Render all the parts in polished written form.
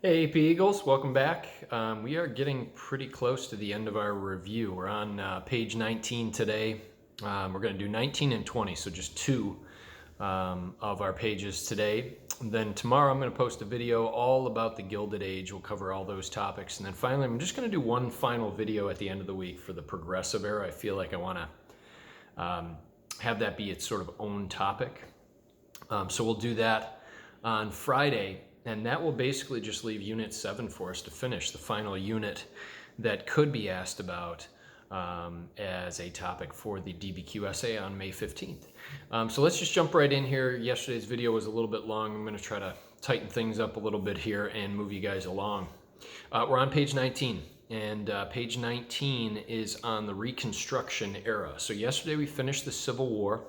Hey AP Eagles, welcome back. We are getting pretty close to the end of our review. We're on page 19 today. We're going to do 19 and 20, so just two of our pages today. And then tomorrow I'm going to post a video all about the Gilded Age. We'll cover all those topics. And then finally, I'm just going to do one final video at the end of the week for the Progressive Era. I feel like I want to have that be its sort of own topic. So we'll do that on Friday. And that will basically just leave Unit 7 for us to finish, the final unit that could be asked about as a topic for the DBQ essay on May 15th. So let's just jump right in here. Yesterday's video was a little bit long. I'm going to try to tighten things up a little bit here and move you guys along. We're on page 19, and page 19 is on the Reconstruction era. So yesterday we finished the Civil War.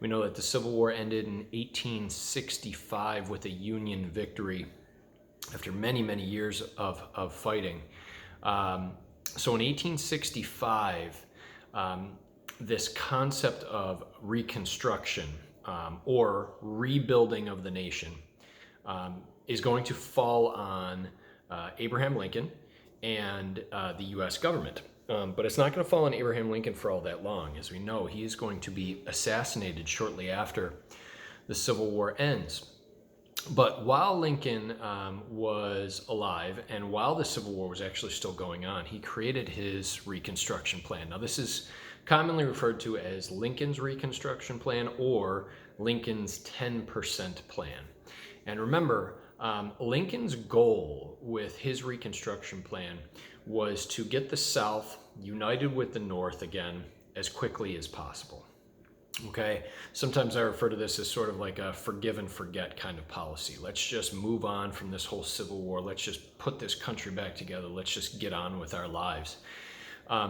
We know that the Civil War ended in 1865 with a Union victory after many, many years of fighting. So in 1865, this concept of Reconstruction or rebuilding of the nation is going to fall on Abraham Lincoln and the U.S. government. But it's not going to fall on Abraham Lincoln for all that long. As we know, he is going to be assassinated shortly after the Civil War ends. But while Lincoln was alive and while the Civil War was actually still going on, he created his Reconstruction Plan. Now, this is commonly referred to as Lincoln's Reconstruction Plan or Lincoln's 10% Plan. And remember, Lincoln's goal with his Reconstruction Plan was to get the South united with the North again as quickly as possible. Okay, sometimes I refer to this as sort of like a forgive and forget kind of policy. Let's just move on from this whole Civil War. Let's just put this country back together. Let's just get on with our lives.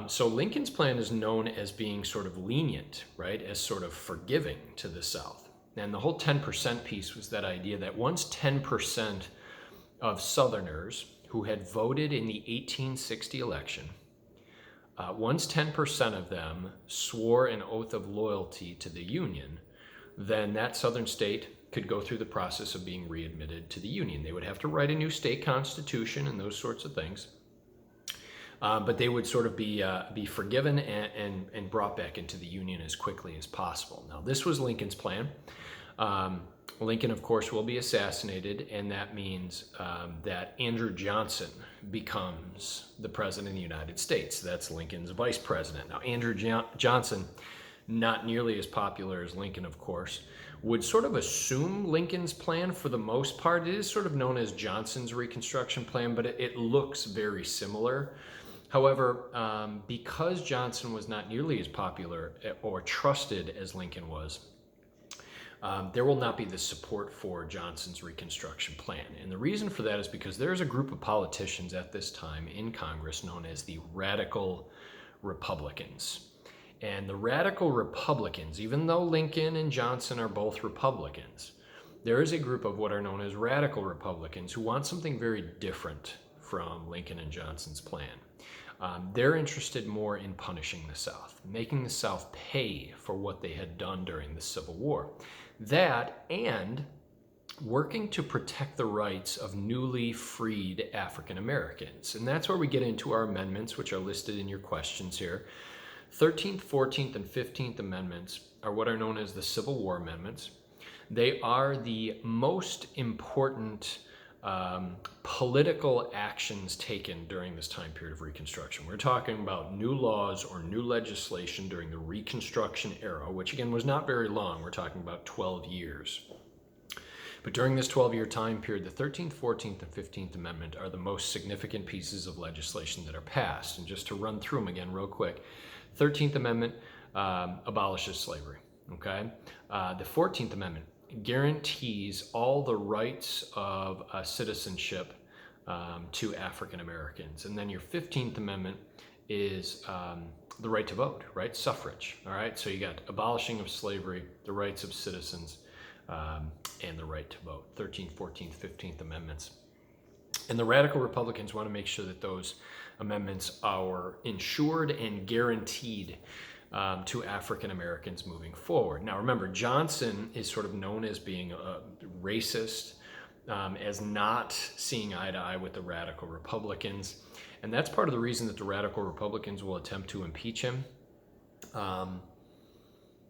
So Lincoln's plan is known as being sort of lenient, right, as sort of forgiving to the South. And the whole 10% piece was that idea that once 10% of Southerners who had voted in the 1860 election, once 10% of them swore an oath of loyalty to the Union, then that Southern state could go through the process of being readmitted to the Union. They would have to write a new state constitution and those sorts of things. But they would sort of be forgiven and brought back into the Union as quickly as possible. Now, this was Lincoln's plan. Lincoln, of course, will be assassinated, and that means that Andrew Johnson becomes the President of the United States. That's Lincoln's vice president. Now, Andrew Johnson, not nearly as popular as Lincoln, of course, would sort of assume Lincoln's plan for the most part. It is sort of known as Johnson's Reconstruction Plan, but it looks very similar. However, because Johnson was not nearly as popular or trusted as Lincoln was, there will not be the support for Johnson's Reconstruction Plan. And the reason for that is because there's a group of politicians at this time in Congress known as the Radical Republicans. And the Radical Republicans, even though Lincoln and Johnson are both Republicans, there is a group of what are known as Radical Republicans who want something very different from Lincoln and Johnson's plan. They're interested more in punishing the South, making the South pay for what they had done during the Civil War. That and working to protect the rights of newly freed African Americans. And that's where we get into our amendments, which are listed in your questions here. 13th, 14th, and 15th Amendments are what are known as the Civil War Amendments. They are the most important political actions taken during this time period of Reconstruction. We're talking about new laws or new legislation during the Reconstruction era, which again was not very long. We're talking about 12 years. But during this 12-year time period, the 13th, 14th, and 15th Amendment are the most significant pieces of legislation that are passed. And just to run through them again real quick, 13th Amendment abolishes slavery, okay? The 14th Amendment guarantees all the rights of citizenship to African Americans. And then your 15th Amendment is the right to vote, right? Suffrage, all right? So you got abolishing of slavery, the rights of citizens, and the right to vote, 13th, 14th, 15th Amendments. And the Radical Republicans want to make sure that those amendments are ensured and guaranteed to African Americans moving forward. Now remember, Johnson is sort of known as being a racist, as not seeing eye to eye with the radical Republicans. And that's part of the reason that the radical Republicans will attempt to impeach him.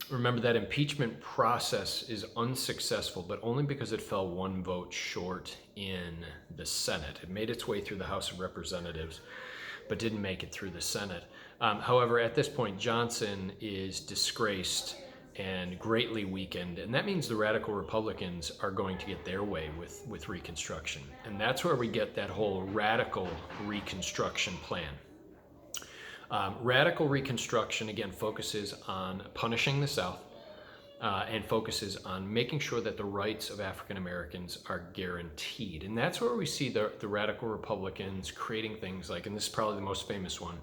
Remember, that impeachment process is unsuccessful, but only because it fell one vote short in the Senate. It made its way through the House of Representatives, but didn't make it through the Senate. However, at this point, Johnson is disgraced and greatly weakened, and that means the radical Republicans are going to get their way with Reconstruction. And that's where we get that whole radical Reconstruction plan. Radical Reconstruction, again, focuses on punishing the South and focuses on making sure that the rights of African Americans are guaranteed. And that's where we see the radical Republicans creating things like, and this is probably the most famous one,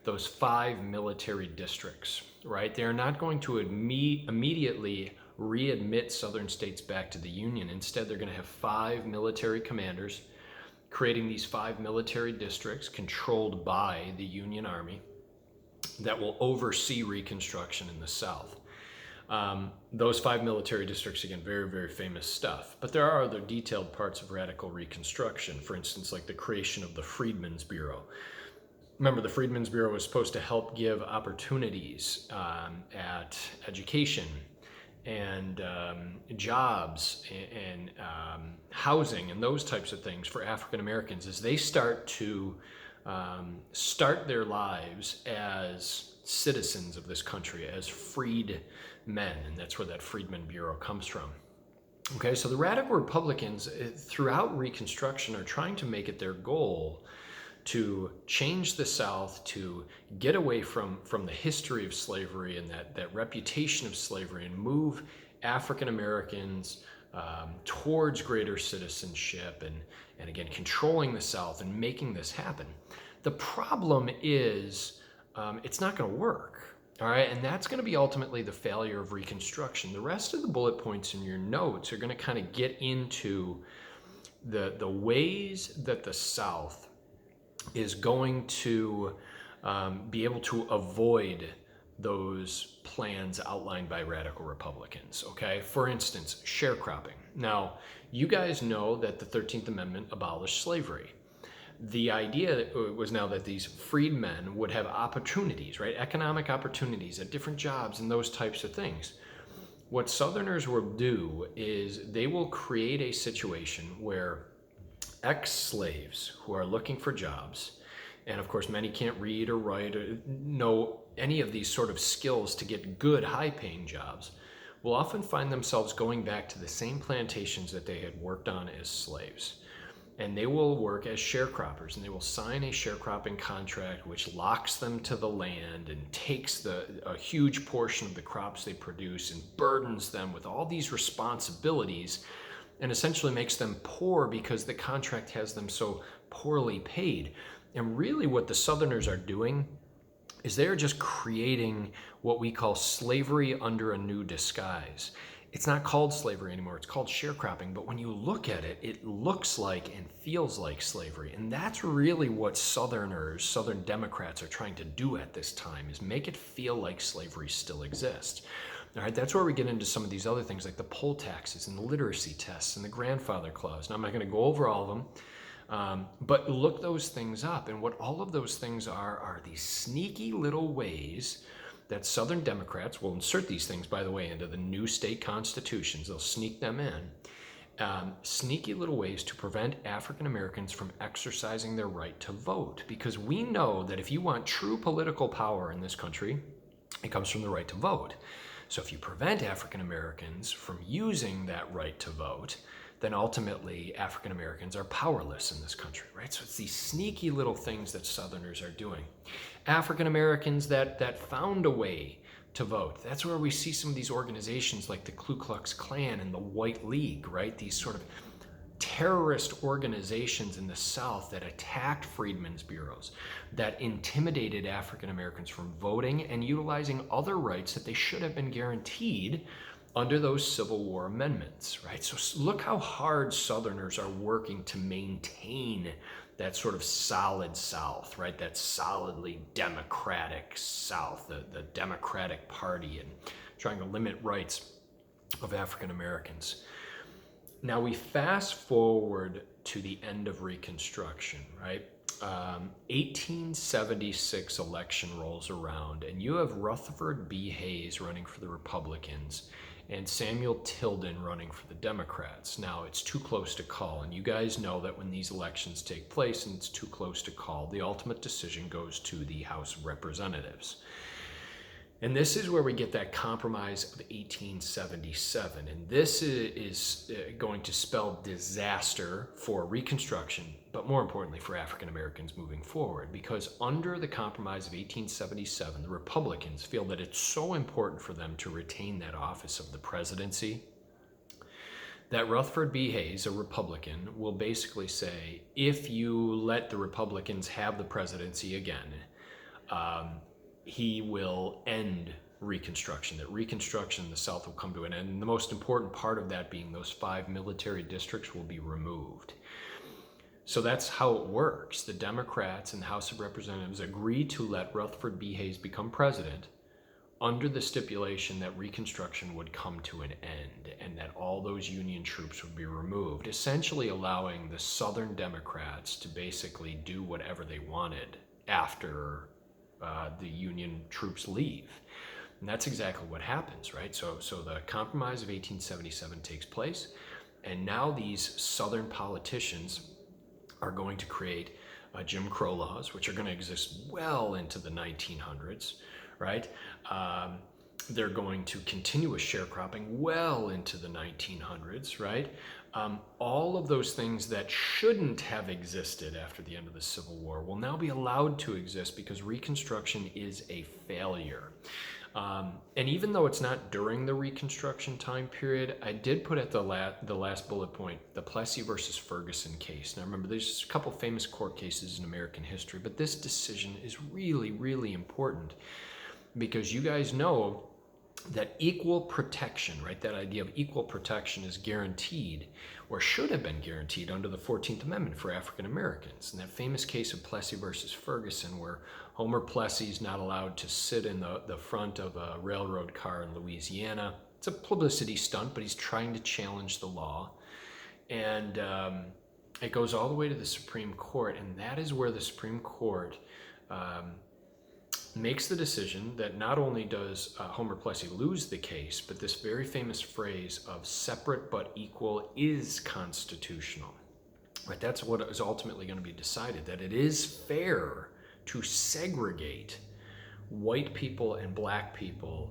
those 5 military districts, right? They're not going to immediately readmit Southern states back to the Union. Instead, they're going to have 5 military commanders creating these 5 military districts controlled by the Union Army that will oversee Reconstruction in the South. Those 5 military districts, again, very, very famous stuff. But there are other detailed parts of radical Reconstruction, for instance, like the creation of the Freedmen's Bureau. Remember, the Freedmen's Bureau was supposed to help give opportunities at education and jobs and housing and those types of things for African Americans as they start to start their lives as citizens of this country, as freed men, and that's where that Freedmen Bureau comes from. Okay, so the radical Republicans throughout Reconstruction are trying to make it their goal to change the South, to get away from the history of slavery and that reputation of slavery, and move African Americans towards greater citizenship and again, controlling the South and making this happen. The problem is it's not going to work. All right, and that's going to be ultimately the failure of Reconstruction. The rest of the bullet points in your notes are going to kind of get into the ways that the South is going to be able to avoid those plans outlined by radical Republicans, okay? For instance, sharecropping. Now, you guys know that the 13th Amendment abolished slavery. The idea was now that these freedmen would have opportunities, right? Economic opportunities at different jobs and those types of things. What Southerners will do is they will create a situation where ex-slaves who are looking for jobs, and of course many can't read or write or know any of these sort of skills to get good high-paying jobs, will often find themselves going back to the same plantations that they had worked on as slaves. And they will work as sharecroppers, and they will sign a sharecropping contract which locks them to the land and takes a huge portion of the crops they produce and burdens them with all these responsibilities and essentially makes them poor because the contract has them so poorly paid. And really what the Southerners are doing is they're just creating what we call slavery under a new disguise. It's not called slavery anymore, it's called sharecropping, but when you look at it, it looks like and feels like slavery. And that's really what Southerners, Southern Democrats are trying to do at this time, is make it feel like slavery still exists. All right, that's where we get into some of these other things like the poll taxes and the literacy tests and the grandfather clause. Now, I'm not going to go over all of them, but look those things up. And what all of those things are these sneaky little ways that Southern Democrats will insert these things, by the way, into the new state constitutions. They'll sneak them in. Sneaky little ways to prevent African Americans from exercising their right to vote. Because we know that if you want true political power in this country, it comes from the right to vote. So if you prevent African Americans from using that right to vote, then ultimately African Americans are powerless in this country, right? So it's these sneaky little things that Southerners are doing. African Americans that found a way to vote. That's where we see some of these organizations like the Ku Klux Klan and the White League, right? These sort of terrorist organizations in the South that attacked freedmen's bureaus, that intimidated African Americans from voting and utilizing other rights that they should have been guaranteed under those Civil War amendments, right? So look how hard Southerners are working to maintain that sort of solid South, right? That solidly democratic South, the Democratic Party, and trying to limit rights of African Americans. Now we fast forward to the end of Reconstruction, right? 1876 election rolls around, and you have Rutherford B. Hayes running for the Republicans and Samuel Tilden running for the Democrats. Now, it's too close to call, and you guys know that when these elections take place and it's too close to call, the ultimate decision goes to the House of Representatives. And this is where we get that compromise of 1877. And this is going to spell disaster for Reconstruction, but more importantly for African Americans moving forward. Because under the compromise of 1877, the Republicans feel that it's so important for them to retain that office of the presidency that Rutherford B. Hayes, a Republican, will basically say, if you let the Republicans have the presidency again, he will end Reconstruction, that Reconstruction in the South will come to an end. And the most important part of that being those 5 military districts will be removed. So that's how it works. The Democrats in the House of Representatives agree to let Rutherford B. Hayes become president under the stipulation that Reconstruction would come to an end and that all those Union troops would be removed, essentially allowing the Southern Democrats to basically do whatever they wanted after the Union troops leave. And that's exactly what happens, right? So the Compromise of 1877 takes place, and now these Southern politicians are going to create Jim Crow laws, which are going to exist well into the 1900s, right? They're going to continue with sharecropping well into the 1900s, right? All of those things that shouldn't have existed after the end of the Civil War will now be allowed to exist because Reconstruction is a failure. And even though it's not during the Reconstruction time period, I did put at the last bullet point the Plessy versus Ferguson case. Now remember, there's a couple famous court cases in American history, but this decision is really, really important because you guys know that equal protection, right? That idea of equal protection is guaranteed or should have been guaranteed under the 14th Amendment for African Americans. And that famous case of Plessy versus Ferguson, where Homer Plessy is not allowed to sit in the front of a railroad car in Louisiana. It's a publicity stunt, but he's trying to challenge the law. And it goes all the way to the Supreme Court, and that is where the Supreme Court makes the decision that not only does Homer Plessy lose the case, but this very famous phrase of separate but equal is constitutional. Right? That's what is ultimately going to be decided, that it is fair to segregate white people and black people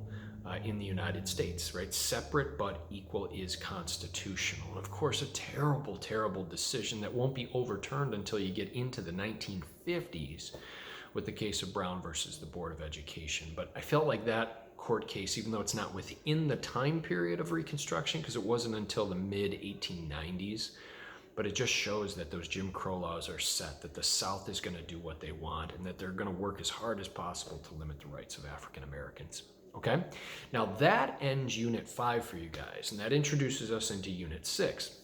in the United States, right? Separate but equal is constitutional. And of course, a terrible, terrible decision that won't be overturned until you get into the 1950s with the case of Brown versus the Board of Education. But I felt like that court case, even though it's not within the time period of Reconstruction, because it wasn't until the mid-1890s, but it just shows that those Jim Crow laws are set, that the South is going to do what they want, and that they're going to work as hard as possible to limit the rights of African Americans. Okay? Now that ends Unit 5 for you guys, and that introduces us into Unit 6.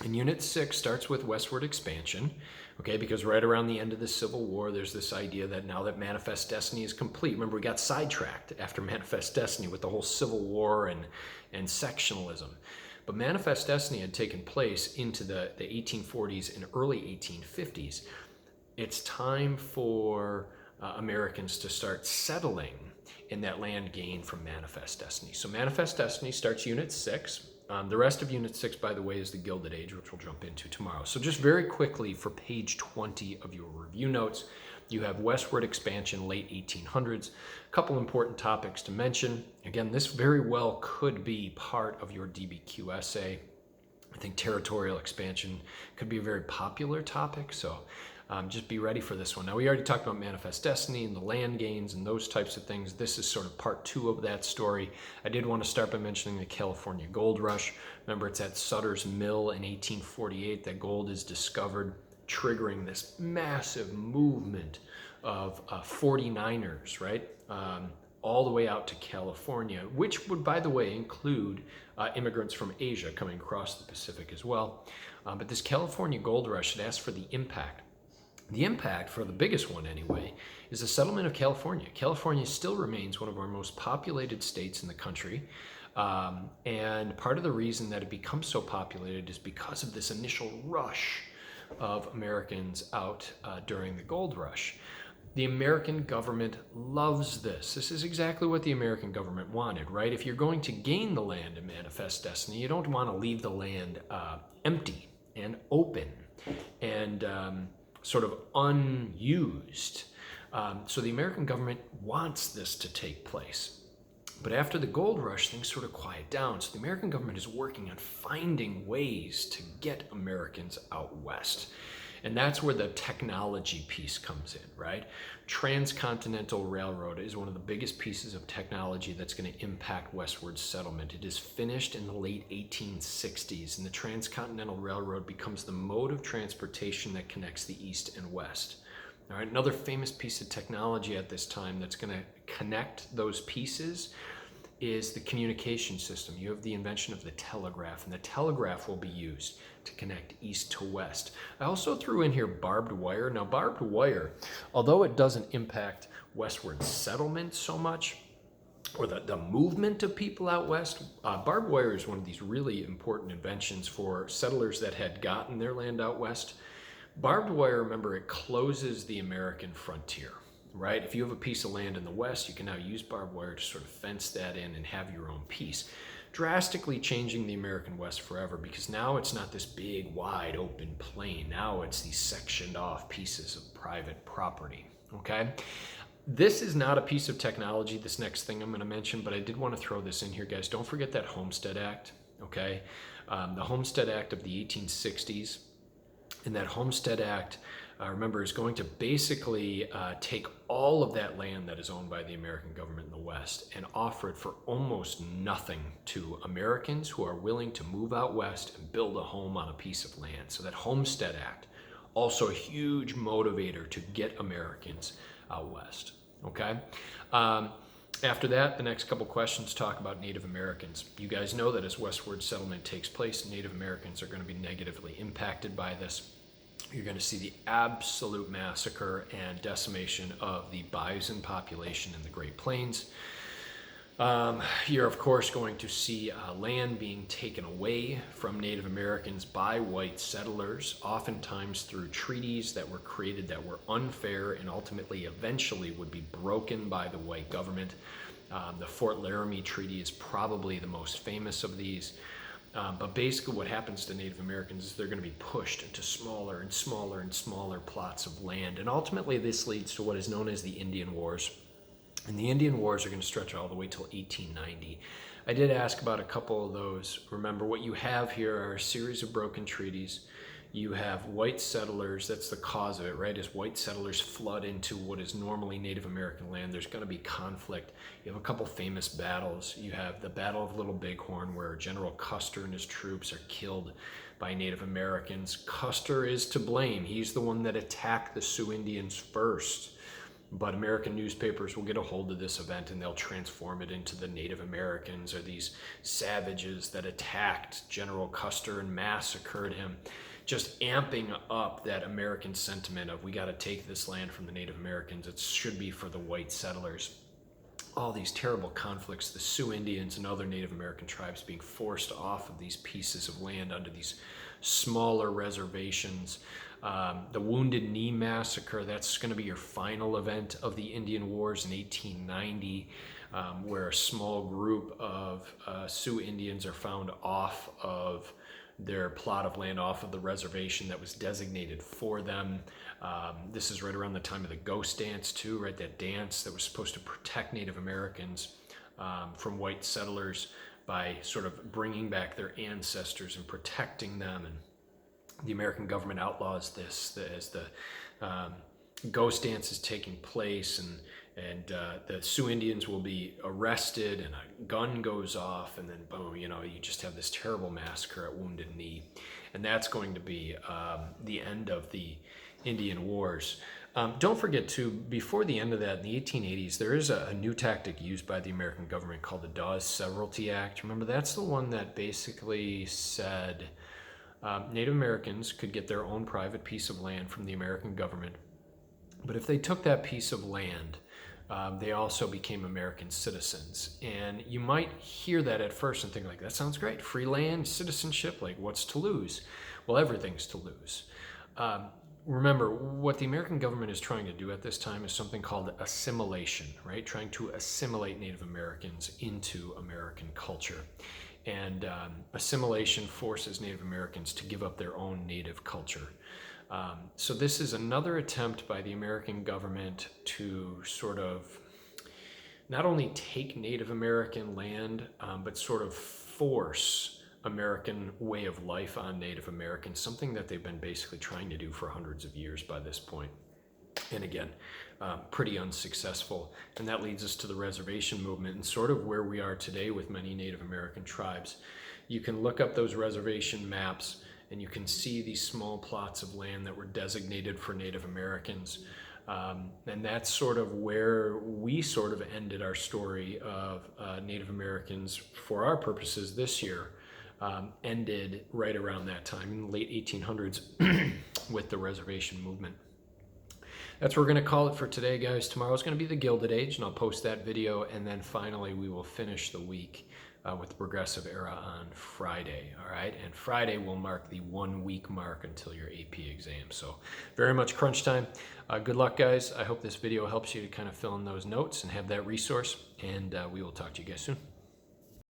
And Unit 6 starts with westward expansion, okay, because right around the end of the Civil War, there's this idea that now that Manifest Destiny is complete, remember we got sidetracked after Manifest Destiny with the whole Civil War and sectionalism. But Manifest Destiny had taken place into the 1840s and early 1850s. It's time for Americans to start settling in that land gained from Manifest Destiny. So Manifest Destiny starts Unit 6. The rest of Unit 6, by the way, is the Gilded Age, which we'll jump into tomorrow. So just very quickly for page 20 of your review notes, you have westward expansion, late 1800s. A couple important topics to mention. Again, this very well could be part of your DBQ essay. I think territorial expansion could be a very popular topic, so just be ready for this one. Now, we already talked about Manifest Destiny and the land gains and those types of things. This is sort of part 2 of that story. I did want to start by mentioning the California Gold Rush. Remember, it's at Sutter's Mill in 1848 that gold is discovered, triggering this massive movement of 49ers, right? All the way out to California, which would, by the way, include immigrants from Asia coming across the Pacific as well. But this California Gold Rush had asked for the impact. The impact, for the biggest one anyway, is the settlement of California. California still remains one of our most populated states in the country. And part of the reason that it becomes so populated is because of this initial rush of Americans out during the gold rush. The American government loves this. This is exactly what the American government wanted, right? If you're going to gain the land and manifest destiny, you don't want to leave the land empty and open and sort of unused. So the American government wants this to take place. But after the gold rush, things sort of quiet down. So the American government is working on finding ways to get Americans out west. And that's where the technology piece comes in, right? Transcontinental Railroad is one of the biggest pieces of technology that's going to impact westward settlement. It is finished in the late 1860s, and the Transcontinental Railroad becomes the mode of transportation that connects the East and West. All right, another famous piece of technology at this time that's going to connect those pieces is the communication system. You have the invention of the telegraph, and the telegraph will be used to connect east to west. I also threw in here barbed wire. Now, barbed wire, although it doesn't impact westward settlement so much, or the movement of people out west, barbed wire is one of these really important inventions for settlers that had gotten their land out west. Barbed wire, remember, it closes the American frontier, right? If you have a piece of land in the west, you can now use barbed wire to sort of fence that in and have your own piece, drastically changing the American West forever, because now it's not this big, wide open plain. Now it's these sectioned off pieces of private property, okay? This is not a piece of technology, this next thing I'm going to mention, but I did want to throw this in here, guys. Don't forget that Homestead Act, okay? The Homestead Act of the 1860s. And that Homestead Act, remember, is going to basically take all of that land that is owned by the American government in the West and offer it for almost nothing to Americans who are willing to move out west and build a home on a piece of land. So that Homestead Act, also a huge motivator to get Americans out west, okay? After that, the next couple questions talk about Native Americans. You guys know that as westward settlement takes place, Native Americans are going to be negatively impacted by this. You're going to see the absolute massacre and decimation of the bison population in the Great Plains. You're, of course, going to see land being taken away from Native Americans by white settlers, oftentimes through treaties that were created that were unfair and ultimately, eventually, would be broken by the white government. The Fort Laramie Treaty is probably the most famous of these. But basically what happens to Native Americans is they're going to be pushed into smaller and smaller and smaller plots of land. And ultimately, this leads to what is known as the Indian Wars. And the Indian Wars are going to stretch all the way till 1890. I did ask about a couple of those. Remember, what you have here are a series of broken treaties. You have white settlers, that's the cause of it, right? As white settlers flood into what is normally Native American land, there's going to be conflict. You have a couple famous battles. You have the Battle of Little Bighorn, where General Custer and his troops are killed by Native Americans. Custer is to blame. He's the one that attacked the Sioux Indians first. But American newspapers will get a hold of this event and they'll transform it into the Native Americans are these savages that attacked General Custer and massacred him, just amping up that American sentiment of we got to take this land from the Native Americans. It should be for the white settlers. All these terrible conflicts, the Sioux Indians and other Native American tribes being forced off of these pieces of land under these smaller reservations. The Wounded Knee Massacre, that's going to be your final event of the Indian Wars in 1890, where a small group of Sioux Indians are found off of their plot of land, off of the reservation that was designated for them. This is right around the time of the Ghost Dance too, right? That dance that was supposed to protect Native Americans from white settlers by sort of bringing back their ancestors and protecting them. And the American government outlaws this as the ghost dance is taking place, and the Sioux Indians will be arrested, and a gun goes off, and then boom, you just have this terrible massacre at Wounded Knee, and that's going to be the end of the Indian Wars. Don't forget too, before the end of that, in the 1880s, there is a new tactic used by the American government called the Dawes Severalty Act. Remember, that's the one that basically said Native Americans could get their own private piece of land from the American government. But if they took that piece of land, they also became American citizens. And you might hear that at first and think like, that sounds great. Free land, citizenship, like what's to lose? Well, everything's to lose. Remember, what the American government is trying to do at this time is something called assimilation, right? Trying to assimilate Native Americans into American culture. And assimilation forces Native Americans to give up their own native culture. So this is another attempt by the American government to sort of not only take Native American land, but sort of force American way of life on Native Americans, something that they've been basically trying to do for hundreds of years by this point. And again, pretty unsuccessful. And that leads us to the reservation movement and sort of where we are today with many Native American tribes. You can look up those reservation maps and you can see these small plots of land that were designated for Native Americans. And that's sort of where we sort of ended our story of Native Americans, for our purposes this year, ended right around that time in the late 1800s with the reservation movement. That's what we're going to call it for today, guys. Tomorrow's going to be the Gilded Age, and I'll post that video. And then finally, we will finish the week with the Progressive Era on Friday. All right, and Friday will mark the 1 week mark until your AP exam. So very much crunch time. Good luck, guys. I hope this video helps you to kind of fill in those notes and have that resource. And we will talk to you guys soon.